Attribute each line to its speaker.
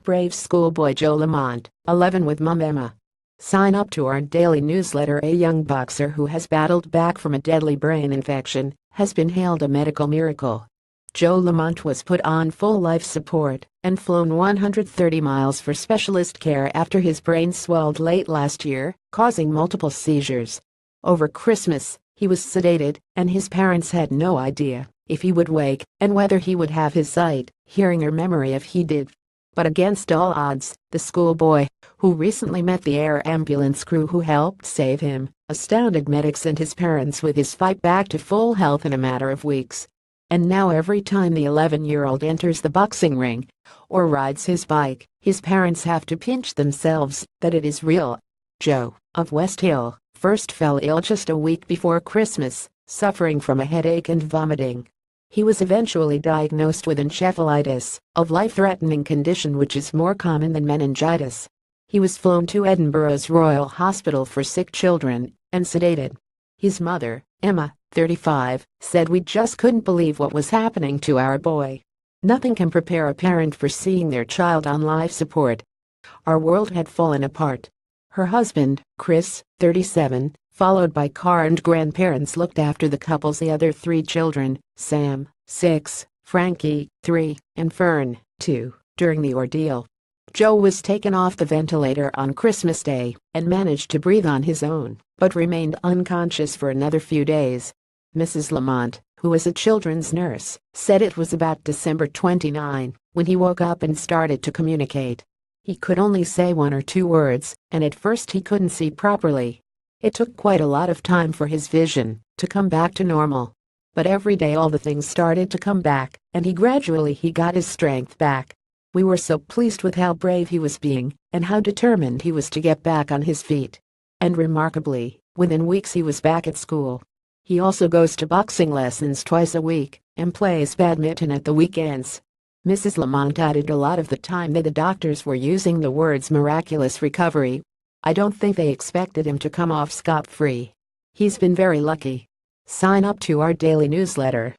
Speaker 1: Brave schoolboy Joe Lamont, 11 with mom Emma. Sign up to our daily newsletter. A young boxer who has battled back from a deadly brain infection has been hailed a medical miracle. Joe Lamont was put on full life support and flown 130 miles for specialist care after his brain swelled late last year, causing multiple seizures. Over Christmas, he was sedated, and his parents had no idea if he would wake and whether he would have his sight, hearing or memory if he did. But against all odds, the schoolboy, who recently met the air ambulance crew who helped save him, astounded medics and his parents with his fight back to full health in a matter of weeks. And now every time the 11-year-old enters the boxing ring or rides his bike, his parents have to pinch themselves that it is real. Joe, of West Hill, first fell ill just a week before Christmas, suffering from a headache and vomiting. He was eventually diagnosed with encephalitis, a life-threatening condition which is more common than meningitis. He was flown to Edinburgh's Royal Hospital for Sick Children and sedated. His mother, Emma, 35, said, "We just couldn't believe what was happening to our boy. Nothing can prepare a parent for seeing their child on life support. Our world had fallen apart." Her husband, Chris, 37, followed by Car and grandparents, looked after the couple's other 3 children, Sam, 6, Frankie, 3, and Fern, 2, during the ordeal. Joe was taken off the ventilator on Christmas Day and managed to breathe on his own, but remained unconscious for another few days. Mrs. Lamont, who was a children's nurse, said it was about December 29 when he woke up and started to communicate. He could only say 1 or 2 words, and at first he couldn't see properly. It took quite a lot of time for his vision to come back to normal. But every day all the things started to come back, and he got his strength back. We were so pleased with how brave he was being and how determined he was to get back on his feet. And remarkably, within weeks he was back at school. He also goes to boxing lessons twice a week and plays badminton at the weekends. Mrs. Lamont added, "A lot of the time the doctors were using the words miraculous recovery. I don't think they expected him to come off scot-free. He's been very lucky." Sign up to our daily newsletter